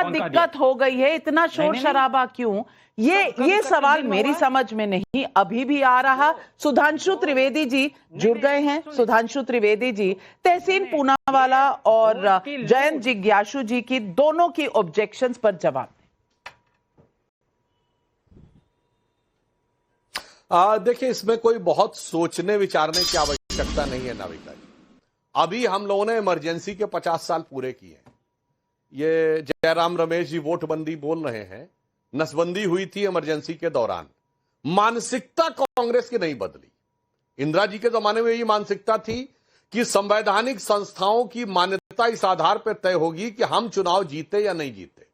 क्या दिक्कत हो गई है, इतना शोर शराबा क्यों? ये सवाल मेरी समझ में नहीं अभी भी आ रहा। सुधांशु त्रिवेदी जी जुड़ गए हैं। सुधांशु त्रिवेदी जी, तहसीन पूनावाला और जयंत जिज्ञासु जी की दोनों की ऑब्जेक्शंस पर जवाब। देखिए, इसमें कोई बहुत सोचने विचारने की आवश्यकता नहीं है नाविका जी। अभी हम लोगों ने इमरजेंसी के 50 साल पूरे किए हैं। ये जयराम रमेश जी वोटबंदी बोल रहे हैं, नसबंदी हुई थी इमरजेंसी के दौरान। मानसिकता कांग्रेस की नहीं बदली। इंदिरा जी के जमाने में ये मानसिकता थी कि संवैधानिक संस्थाओं की मान्यता इस आधार पर तय होगी कि हम चुनाव जीते या नहीं जीते।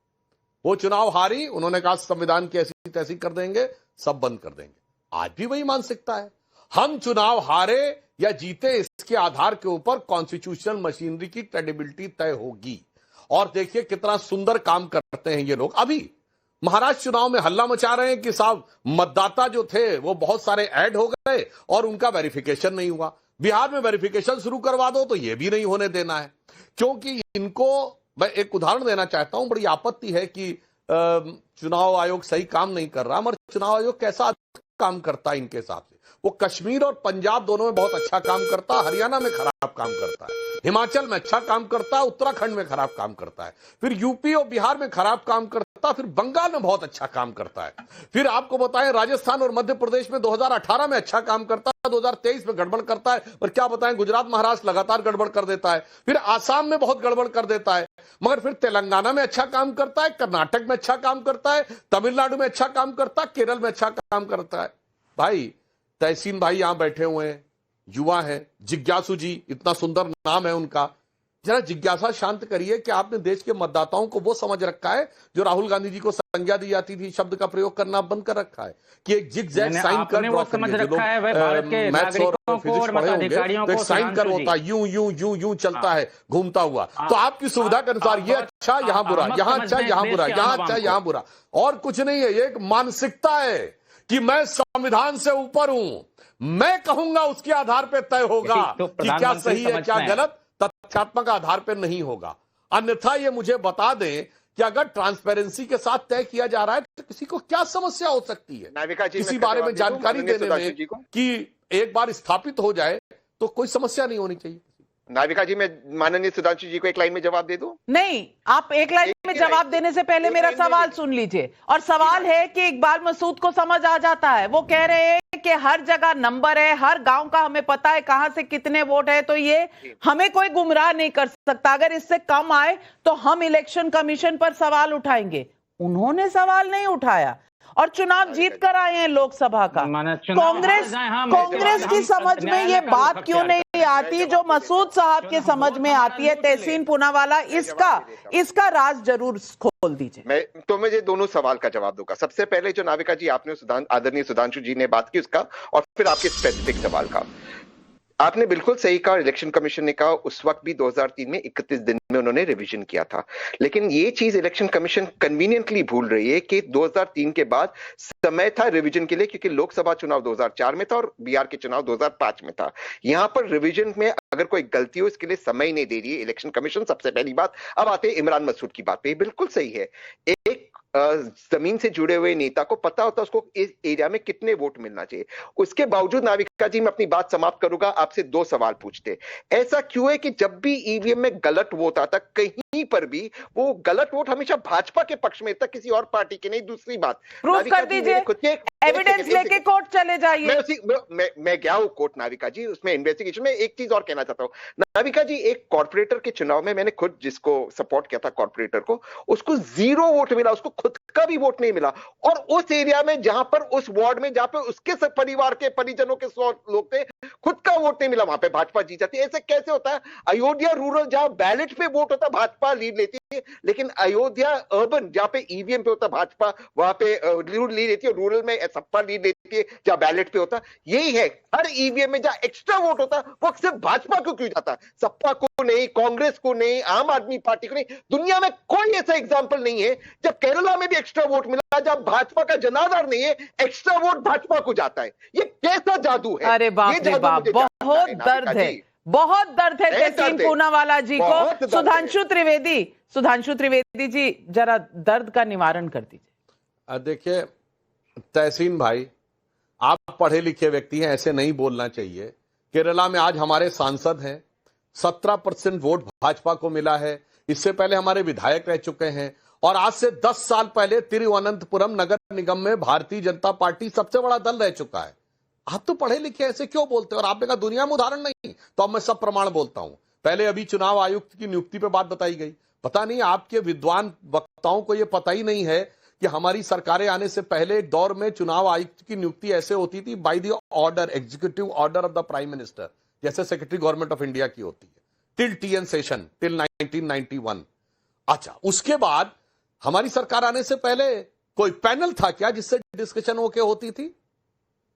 वो चुनाव हारी, उन्होंने कहा संविधान की ऐसी तैसी कर देंगे, सब बंद कर देंगे। आज भी वही मानसिकता है। हम चुनाव हारे या जीते, इसके आधार के ऊपर कॉन्स्टिट्यूशनल मशीनरी की क्रेडिबिलिटी तय होगी। और देखिए कितना सुंदर काम करते हैं ये लोग। अभी महाराष्ट्र चुनाव में हल्ला मचा रहे हैं कि साहब मतदाता जो थे वो बहुत सारे ऐड हो गए और उनका वेरिफिकेशन नहीं हुआ। बिहार में वेरिफिकेशन शुरू करवा दो तो ये भी नहीं होने देना है, क्योंकि इनको, मैं एक उदाहरण देना चाहता हूं। बड़ी आपत्ति है कि चुनाव आयोग सही काम नहीं कर रहा, मगर चुनाव आयोग कैसा काम करता है इनके हिसाब से? वो कश्मीर और पंजाब दोनों में बहुत अच्छा काम करता है, हरियाणा में खराब काम करता है, हिमाचल में अच्छा काम करता है, उत्तराखंड में खराब काम करता है, फिर यूपी और बिहार में खराब काम करता है, फिर बंगाल में बहुत अच्छा काम करता है। फिर आपको बताएं राजस्थान और मध्य प्रदेश में 2018 में अच्छा काम करता है, 2023 में गड़बड़ करता है। पर क्या बताएं, गुजरात महाराष्ट्र लगातार गड़बड़ कर देता है, फिर आसाम में बहुत गड़बड़ कर देता है, मगर फिर तेलंगाना में अच्छा काम करता है, कर्नाटक में अच्छा काम करता है, तमिलनाडु में अच्छा काम करता है, केरल में अच्छा काम करता है। भाई तहसीन भाई यहां बैठे हुए हैं, युवा हैं, जिज्ञासु जी, इतना सुंदर नाम है उनका। जरा जिज्ञासा शांत करिए कि आपने देश के मतदाताओं को वो समझ रखा है जो राहुल गांधी जी को संज्ञा दी जाती थी, शब्द का प्रयोग करना बंद कर रखा है कि एक जिग जैग साइन कर ड्रॉ करिए। जो लोग मैथ्स और फिजिक्स पढ़े होंगे तो एक साइन कर होता है, यूं यूं यूं यूं चलता है घूमता हुआ। तो आपकी सुविधा के अनुसार ये अच्छा यहां बुरा, यहां अच्छा यहां बुरा, यहां अच्छा यहां बुरा, और कुछ नहीं है। ये एक मानसिकता है कि मैं संविधान से ऊपर हूं, मैं कहूंगा उसके आधार पर तय होगा कि क्या सही है क्या गलत, तथ्यात्मक आधार पर नहीं होगा। अन्यथा ये मुझे बता दें कि अगर ट्रांसपेरेंसी के साथ तय किया जा रहा है तो किसी को क्या समस्या हो सकती है किसी बारे में जानकारी देने में कि एक बार स्थापित हो जाए तो कोई समस्या नहीं होनी चाहिए। नाविका जी, मैं माननीय सुधांशु जी को एक लाइन में जवाब दे दूं? नहीं, आप एक लाइन में जवाब देने से पहले मेरा सवाल सुन लीजिए। और सवाल है कि इकबाल मसूद को समझ आ जाता है, वो कह रहे हैं कि हर जगह नंबर है, हर गांव का हमें पता है कहां से कितने वोट है, तो ये हमें कोई गुमराह नहीं कर सकता। अगर इससे कम आए तो हम इलेक्शन कमीशन पर सवाल उठाएंगे। उन्होंने सवाल नहीं उठाया और चुनाव जीत कर आए हैं लोकसभा का। कांग्रेस की समझ में ये बात क्यों नहीं आती जो मसूद साहब के समझ में आती है? तहसीन पूनावाला, इसका राज जरूर खोल दीजिए। मैं ये दोनों सवाल का जवाब दूंगा। सबसे पहले जो नाविका जी आपने आदरणीय सुधांशु जी ने बात की उसका, और फिर आपके स्पेसिफिक सवाल का। आपने बिल्कुल सही कहा, इलेक्शन कमीशन ने कहा उस वक्त भी 2003 में 31 दिन में उन्होंने रिवीजन किया था। लेकिन ये चीज इलेक्शन कमीशन कन्वीनियंटली भूल रही है कि 2003 के बाद समय था रिवीजन के लिए, क्योंकि लोकसभा चुनाव 2004 में था और बिहार के चुनाव 2005 में था। यहां पर रिवीजन में अगर कोई गलती हो इसके लिए समय नहीं दे रही है इलेक्शन कमीशन, सबसे पहली बात। अब आते हैं इमरान मसूद की बात पे, बिल्कुल सही है। एक जमीन से जुड़े हुए नेता को पता होता है उसको इस एरिया में कितने वोट मिलना चाहिए। उसके बावजूद नाविका जी, मैं अपनी बात समाप्त करूंगा, आपसे दो सवाल पूछते। ऐसा क्यों है कि जब भी ईवीएम में गलत वोट आता, कहीं पर भी वो गलत वोट हमेशा भाजपा के पक्ष में था, किसी और पार्टी के नहीं। दूसरी बात, प्रूफ कर दीजिए, एविडेंस लेके कोर्ट चले जाइए। मैं गया हूं कोर्ट नाविका जी, उसमें इन्वेस्टिगेशन में। एक चीज और कहना चाहता हूं नाविका जी, एक कॉर्पोरेटर के चुनाव में मैंने खुद जिसको सपोर्ट किया था कॉर्पोरेटर को, उसको 0 वोट मिला, उसको खुद का भी वोट नहीं मिला। और उस एरिया में जहां पर उस वार्ड में जहां पर उसके सब परिवार के परिजनों के 100 लोग थे, खुद का वोट नहीं मिला, वहां पे भाजपा जीत जाती है। ऐसे कैसे होता है? अयोध्या रूरल जहां बैलेट पे वोट होता भाजपा लीड लेती है, लेकिन अयोध्या अर्बन जहां पे ईवीएम पे होता भाजपा वहां पे लीड लेती है, रूरल में सपा लीड लेती है जहां बैलेट पे होता। यही है, हर ईवीएम में जहां एक्स्ट्रा वोट होता वो सिर्फ भाजपा को क्यों जाता? सपा को नहीं, कांग्रेस को नहीं, आम आदमी पार्टी को नहीं। दुनिया में कोई ऐसा एग्जांपल नहीं है जब केरला में भी एक्स्ट्रा वोट मिला, जब भाजपा का जनाधार नहीं है, एक्स्ट्रा वोट भाजपा को जाता है। ये कैसा जादू है? अरे बाप रे बाप, बहुत दर्द है, बहुत दर्द है तहसीन पूनावाला जी बहुत को। दर्द है। सुधांशु त्रिवेदी जी, जरा दर्द का निवारण कर दीजिए। देखिए तहसीन भाई, आप पढ़े लिखे व्यक्ति हैं, ऐसे नहीं बोलना चाहिए। केरला में आज हमारे सांसद हैं, 17% वोट भाजपा को मिला है। इससे पहले हमारे विधायक रह चुके हैं, और आज से 10 साल पहले तिरुवनंतपुरम नगर निगम में भारतीय जनता पार्टी सबसे बड़ा दल रह चुका है। आप तो पढ़े लिखे, ऐसे क्यों बोलते हैं? और आपने कहा दुनिया में उदाहरण नहीं, तो अब मैं सब प्रमाण बोलता हूं। पहले अभी चुनाव आयुक्त की नियुक्ति पे बात बताई गई। पता नहीं आपके विद्वान वक्ताओं को यह पता ही नहीं है कि हमारी सरकारें आने से पहले एक दौर में चुनाव आयुक्त की नियुक्ति ऐसे होती थी by the order, executive order of the prime minister, जैसे सेक्रेटरी गवर्नमेंट ऑफ इंडिया की होती है, टिल टीएन सेशन, टिल 1991। अच्छा, उसके बाद हमारी सरकार आने से पहले कोई पैनल था क्या जिससे डिस्कशन होके होती थी?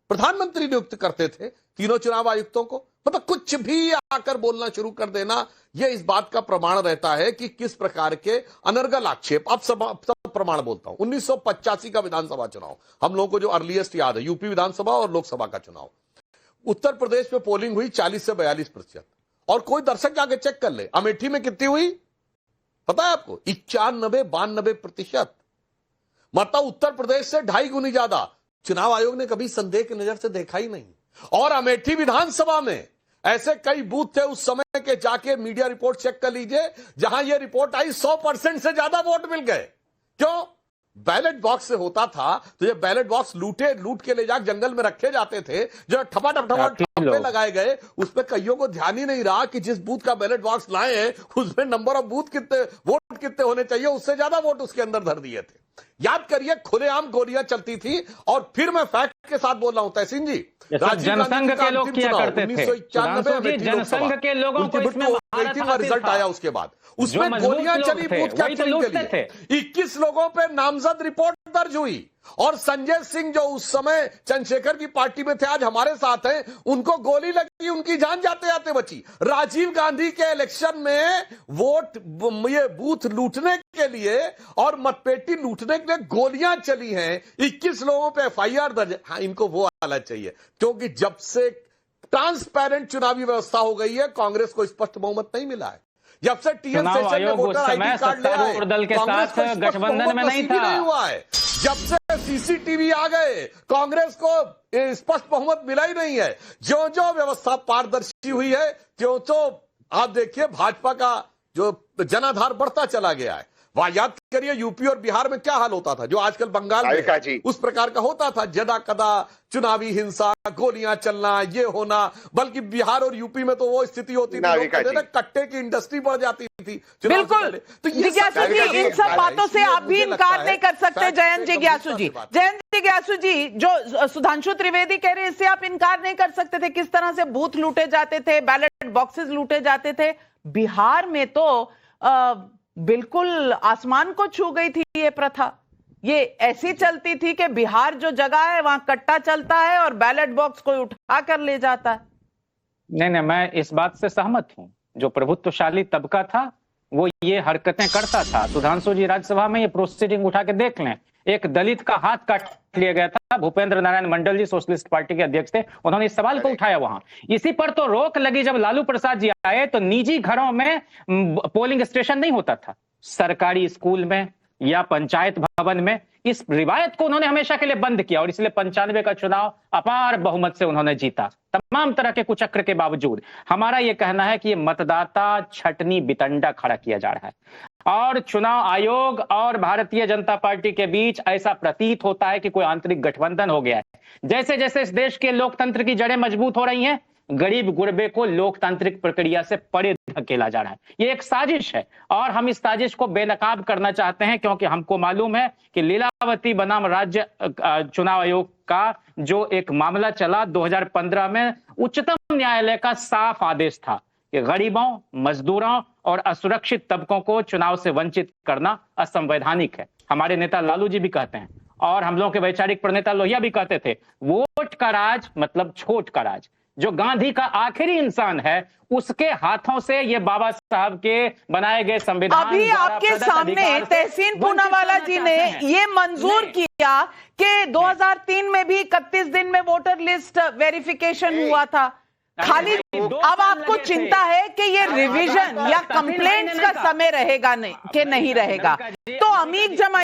प्रधानमंत्री नियुक्त करते थे तीनों चुनाव आयुक्तों को। मतलब कुछ भी आकर बोलना शुरू कर देना, यह इस बात का प्रमाण रहता है कि किस प्रकार के अनर्गल आक्षेप। अब सब प्रमाण बोलता हूं। 1985 का विधानसभा चुनाव हम लोगों को जो अर्लीस्ट याद है, यूपी विधानसभा और लोकसभा का चुनाव। उत्तर प्रदेश में पोलिंग हुई 40 से 42%, और कोई दर्शक जाके चेक कर ले अमेठी में कितनी हुई पता है आपको? 91-92%। मतलब उत्तर प्रदेश से 2.5 गुनी ज्यादा। चुनाव आयोग ने कभी संदेह की नजर से देखा ही नहीं। और अमेठी विधानसभा में ऐसे कई बूथ थे उस समय के, जाके मीडिया रिपोर्ट चेक कर लीजिए, जहां यह रिपोर्ट आई 100% से ज्यादा वोट मिल गए। क्यों? बैलेट बॉक्स से होता था तो ये बैलेट बॉक्स लूट के ले जाकर जंगल में रखे जाते थे, जो ठप्पे लगाए गए। उसमें कईयों को ध्यान ही नहीं रहा कि जिस बूथ का बैलेट बॉक्स लाए हैं उसमें नंबर ऑफ बूथ कितने, वोट कितने होने चाहिए, उससे ज्यादा वोट उसके अंदर धर दिए थे। याद करिए, खुलेआम गोलियां चलती थी। और फिर मैं फैक्ट के साथ बोल रहा हूं तहसीन जी, जनसंघ के लोग किया करते थे। 1991 जनसंघ के लोगों को इसमें रिजल्ट आया, उसके बाद उसमें गोलियां चली, बूथ कैप्चरिंग के लिए 21 लोगों पे नामजद रिपोर्ट दर्ज हुई। और संजय सिंह जो उस समय चंद्रशेखर की पार्टी में थे, आज हमारे साथ हैं, उनको गोली लगी, उनकी जान जाते जाते बची। राजीव गांधी के इलेक्शन में वोट, ये बूथ लूटने के लिए और मतपेटी लूटने के लिए गोलियां चली हैं। 21 लोगों पे एफआईआर दर्ज। हाँ, इनको वो वाला चाहिए, क्योंकि जब से ट्रांसपेरेंट चुनावी व्यवस्था हो गई है, कांग्रेस को स्पष्ट बहुमत नहीं मिला है। जब से टीएन सेशन में वोटर आईडी कार्ड ले आए, दल के साथ गठबंधन में नहीं था। नहीं हुआ है। जब से सीसीटीवी आ गए, कांग्रेस को स्पष्ट बहुमत मिला ही नहीं है। जो जो व्यवस्था पारदर्शी हुई है, त्यों तो आप देखिए भाजपा का जो जनाधार बढ़ता चला गया है। वहां याद करिए यूपी और बिहार में क्या हाल होता था, जो आजकल बंगाल में उस प्रकार का होता था। जदा कदा चुनावी हिंसा, गोलियां चलना, ये होना। बल्कि बिहार और यूपी में तो वो स्थिति होती थी, कट्टे की इंडस्ट्री बढ़ जाती थी। बिल्कुल। तो जिज्ञासु जी, इन सब बातों से आप भी इनकार नहीं कर सकते। जयंत जिज्ञासु जी, जो सुधांशु त्रिवेदी कह रहे हैं, इससे आप इनकार नहीं कर सकते थे। किस तरह से बूथ लूटे जाते थे, बैलेट बॉक्सेस लूटे जाते थे। बिहार में तो बिल्कुल आसमान को छू गई थी ये प्रथा। ये ऐसी चलती थी कि बिहार जो जगह है वहां कट्टा चलता है और बैलेट बॉक्स कोई उठा कर ले जाता है। नहीं, मैं इस बात से सहमत हूं। जो प्रभुत्वशाली तबका था वो ये हरकतें करता था। सुधांशु जी, राज्यसभा में ये प्रोसीडिंग उठा के देख लें। एक दलित का हाथ काट लिया गया था। भूपेंद्र नारायण मंडल जी सोशलिस्ट पार्टी के अध्यक्ष थे, उन्होंने इस सवाल को उठाया वहां। इसी पर तो रोक लगी जब लालू प्रसाद जी आए, तो निजी घरों में पोलिंग स्टेशन नहीं होता था, सरकारी स्कूल में या पंचायत भवन में। इस रिवायत को उन्होंने हमेशा के लिए बंद किया, और इसलिए 95 का चुनाव अपार बहुमत से उन्होंने जीता। तमाम तरह के कुचक्र के बावजूद हमारा यह कहना है कि ये मतदाता छटनी बितंडा खड़ा किया जा रहा है, और चुनाव आयोग और भारतीय जनता पार्टी के बीच ऐसा प्रतीत होता है कि कोई आंतरिक गठबंधन हो गया है। जैसे जैसे इस देश के लोकतंत्र की जड़ें मजबूत हो रही हैं, गरीब गुरबे को लोकतांत्रिक प्रक्रिया से परे धकेला जा रहा है। ये एक साजिश है, और हम इस साजिश को बेनकाब करना चाहते हैं, क्योंकि हमको मालूम है कि लीलावती बनाम राज्य चुनाव आयोग का जो एक मामला चला 2015 में, उच्चतम न्यायालय का साफ आदेश था कि गरीबों, मजदूरों और असुरक्षित तबकों को चुनाव से वंचित करना असंवैधानिक है। हमारे नेता लालू जी भी कहते हैं, और हम लोगों के वैचारिक प्रणेता लोहिया भी कहते थे, वोट का राज मतलब छोट का राज। जो गांधी का आखिरी इंसान है, उसके हाथों से ये बाबा साहब के बनाए गए संविधान, अभी आपके सामने तहसीन पूनावाला जी ने ये मंजूर किया कि 2003 में भी 31 दिन में वोटर लिस्ट वेरिफिकेशन हुआ था। खाली अब आपको चिंता है कि ये रिवीजन या कंप्लेंट्स का समय रहेगा नहीं कि नहीं रहेगा, तो अमीक जमा